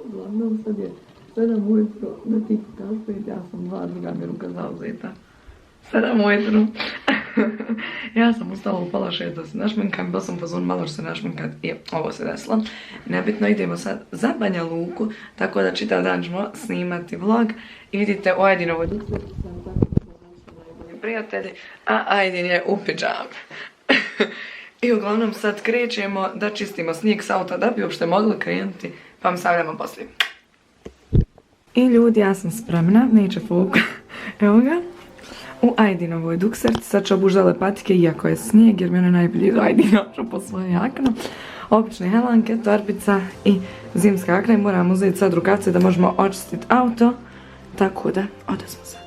Uglavnom sad je 7 ujutro na tiku kafe, ja sam dva druga miruka zauzeta. 7 ujutro. Ja sam ustala u pola 6 da se našminkam, bila sam pozvan malo što se našminkat i ovo se desilo. Nebitno, idemo sad za Banja Luku, tako da čitav dan ćemo snimati vlog i vidite u Ajdinovoj Duksverti sam tako da najbolji prijatelji, a Ajdin je u pidžami. I uglavnom sad krećemo da čistimo snijeg s auta da bi uopšte mogli krenuti, pa vam stavljamo poslije. I ljudi, ja sam spremna, neće fuka. Evo ga. U Ajdinovoj Duksverti, sad ću obuždale patike iako je snijeg jer mi je najbolji iz Ajdina po svoje jakno. Obične helanke, torbica i zimska jakna i moram uzeti sad rukavce da možemo očistiti auto. Tako da, odesmo sad.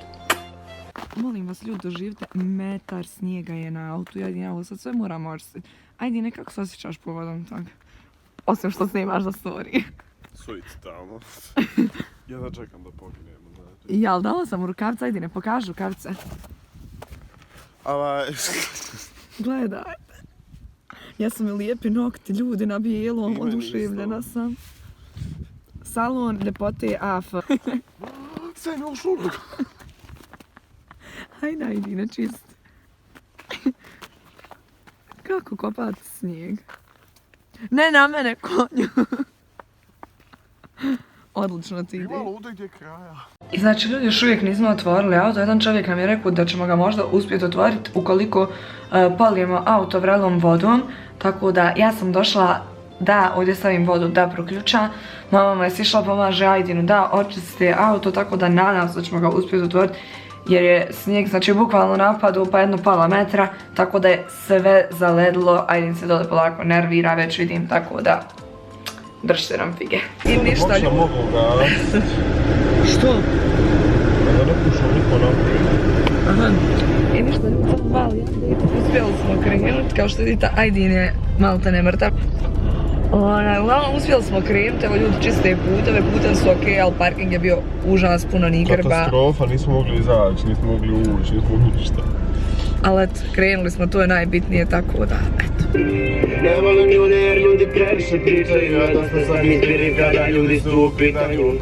Molim vas ljudi, doživite, metar snijega je na autu, ja ovo sad sve moram očistiti. Ajde, nekako se osjećaš povodom toga? Osim što snimaš za story. Suicidalno. Ja da čekam da poginemo. Jel, dala sam u rukavce, ajde, ne pokaži rukavce. Gledaj. Ja sam mi lijepi nokti, ljudi, na bijelom, oduševljena sam. Salon ljepote AF. Sve mi ušlo u ruku. Hajde, ajde, ne čisti. Kako kopati snijeg? Ne na mene, konju. Odlično ti ide. Ima lude gdje kraja. I znači, ljudi, još uvijek nismo otvorili auto. Jedan čovjek nam je rekao da ćemo ga možda uspjeti otvoriti ukoliko polijemo auto vrelom vodom. Tako da ja sam došla da ovdje stavim vodu da proključa. Mama je sišla, pomaže Ajdinu da očisti auto, tako da nadam se da ćemo ga uspjeti otvoriti. Jer je snijeg, znači, bukvalno napadu pa jedno pola metra, tako da je sve zaledilo. Ajdin se dole polako nervira, već vidim, tako da držite nam fige. I ništa ljudi. Što? Da ne pušam niko napraviti. Aha. I ništa ljudi, samo malo jade. Uspjeli smo krenuti, kao što vidite, Ajdin je malo te ne mrtav. Uglavnom uspjeli smo krenuti, evo ljudi čiste puteve, putem su ok, ali parking je bio užas, puno nigrba. Katastrofa, nismo mogli izaći, nismo mogli ući, nismo mogli ništa. Ali eto, krenuli smo, to je najbitnije, tako da, eto. Ne volim ljude jer ljudi previše pričaju, a dosta sam izbirim kada ljudi su u pitanju.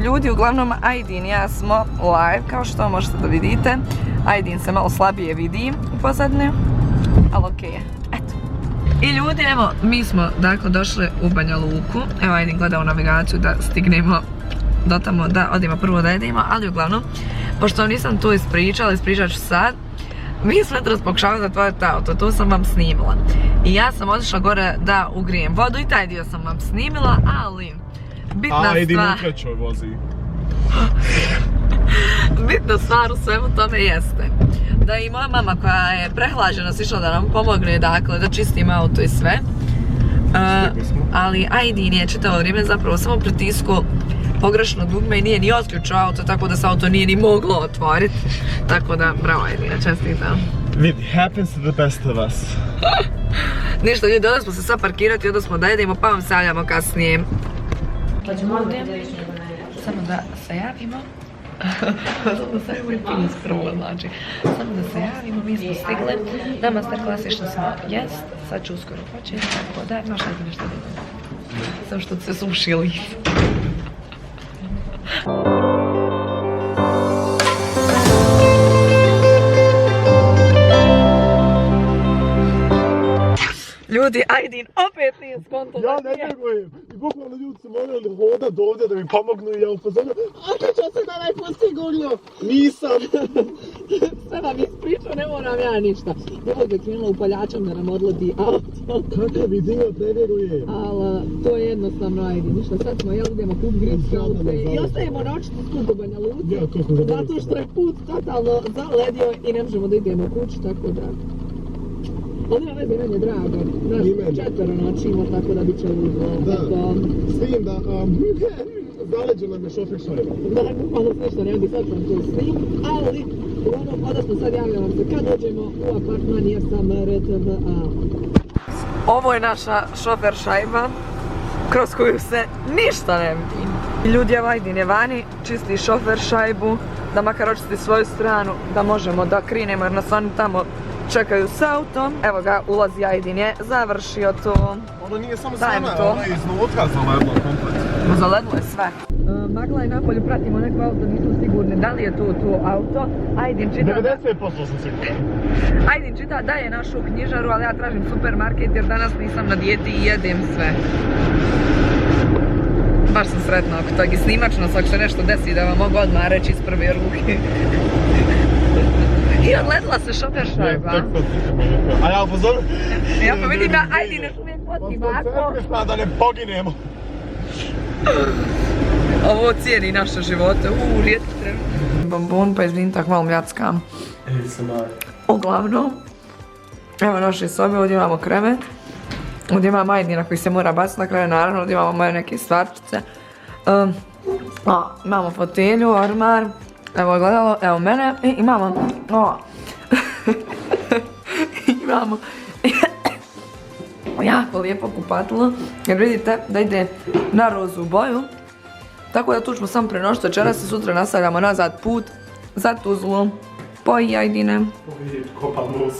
Ljudi, uglavnom Ajdin i ja smo live, kao što možete da vidite. Ajdin se malo slabije vidi u pozadnje, ali okej je, eto. I ljudi, evo, mi smo dakle došli u Banja Luku. Evo, Ajdin gleda u navigaciju da stignemo do tamo da odemo prvo da jedemo, ali uglavnom, pošto nisam tu ispričala, ispričat ću sad. Mi smo jutros pokušavali zatvoriti auto, to sam vam snimila. I ja sam otišla gore da ugrijem vodu i taj dio sam vam snimila, ali bitna stvar... Ajdin u trećoj vozi. Bitna stvar u svemu tome jeste da i moja mama koja je prehlađena sišla da nam pomogne, dakle, da čistimo auto i sve. Ali Ajdin je čitavo vrijeme zapravo samo pritisku pogrešno dugme i nije ni otključio auto, tako da se auto nije ni moglo otvoriti. Tako da, bravo Ajdine, čestitam. Vidi, happens to the best of us. Ništa ljudi, onda smo se sad parkirati, onda smo da jedemo, pa vam se javljamo kasnije. Pa ćemo ovdje, samo da se javimo. Samo da se javimo, znači. Samo da se javimo, mi smo stigli. Na masterclass što smo jest, sad ću uskoro početi, tako da, imaš nekaj nešto da sam što se sušili. Ljudi, Ajdin opet nije skonto. Ja ne vjerujem. bukvalno ljudi su morali hodat ovdje da mi pomognu i ja upozorio, okačao se na neko sigurno, nisam. Sve nam ispričao, ne moram ja ništa. Djevojka je krenula upaljačom da nam odlodi auto. Kakav idiot, ne vjeruje. Ali to je jednostavno, ajde, ništa, sad smo jel idemo kup gritske i ostajemo noćiti skup u Banja Luci. Zato što je put totalno zaledio i ne možemo da idemo kući, tako da... Ali nema veze, meni je drago. Znaš, 4 noći ima, tako da bit će uzlo. Da, s tim da... Zaleđen nam je šofer Šajba. Da, bukvalno sve što ne vidi, sad sam to snim, ali uglavnom, odnosno sad javljam se kad dođemo u apartman jer sam RTVA. Ovo je naša šofer Šajba, kroz koju se ništa ne vidi. Ljudi, evo Ajdin je vani, čisti šofer Šajbu, da makar očisti svoju stranu, da možemo da krenemo jer nas oni tamo čekaju s autom. Evo ga, ulazi Ajdin je završio to. Ono nije samo Daj mi sama, to. ono je iznutra zaledlo komplet. Zaledlo je sve. Magla je napolju, pratimo neko auto, nismo sigurni da li je to auto. Ajdin čita... 90% sam siguran. Ajdin čita da je našu knjižaru, ali ja tražim supermarket jer danas nisam na dijeti i jedem sve. Baš sam sretna oko tog i snimačno, ako se nešto desi da vam mogu odmah reći iz prve ruke. I odletila se šofer Šajba. A ja upozorim. Ja pa vidim da Ajdin još uvijek poti mako. Da ne poginemo. Ovo cijeni naše živote, rijetki trenutak. Bombon, pa izvinim tak malo mljackam. Uglavnom, evo naše sobe, ovdje imamo krevet. Ovdje imamo Ajdina koji se mora baciti na krevet, naravno ovdje imamo moje neke stvarčice. Imamo fotelju, ormar, evo gledalo, evo mene i imamo imamo jako lijepo kupatilo jer vidite da ide na rozu boju. Tako da tu ćemo samo prenošiti večeras i sutra nastavljamo nazad put za Tuzlu. Poji Ajdine. Kopam nos.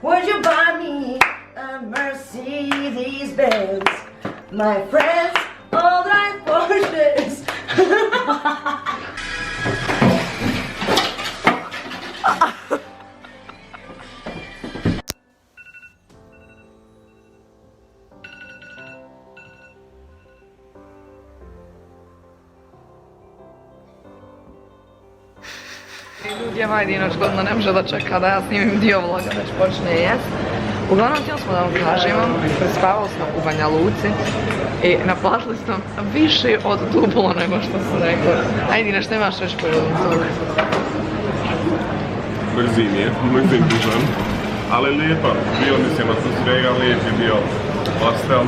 Would you buy me a Mercedes Benz? My friends all like Porsches. Ljudi, evo Ajdin očigledno ne može da čeka da ja snimim dio vloga već počne jest. Uglavnom htjeli smo da vam kažemo, prespavali smo u Banja Luci i naplatili smo više od duplo nego što su rekli. Ajdine, što imaš reći povodom toga? Mrzim je, mrzim dužan. Ali lijepa, bio mislim atmosfera, lijep je bio hostel.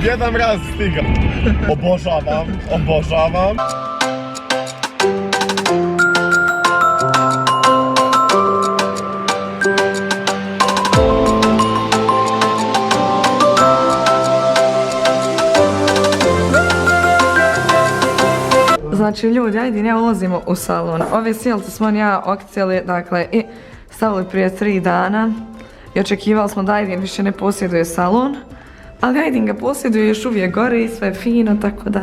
Jedan raz stiga. Obožavam. Znači ljudi, Ajdin ja ulazimo u salon. Ove sjelce smo ja okcijeli, dakle, i stavili prije 3 dana. I očekivali smo da Ajdin više ne posjeduje salon. Ali Ajdin ga posjeduje, još uvijek gore i sve je fino, tako da...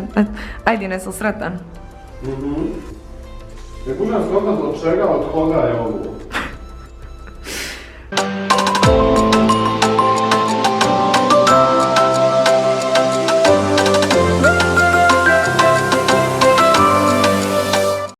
Ajdin, jesi li sretan? Ne kužam skontati od čega, od koga je ovo.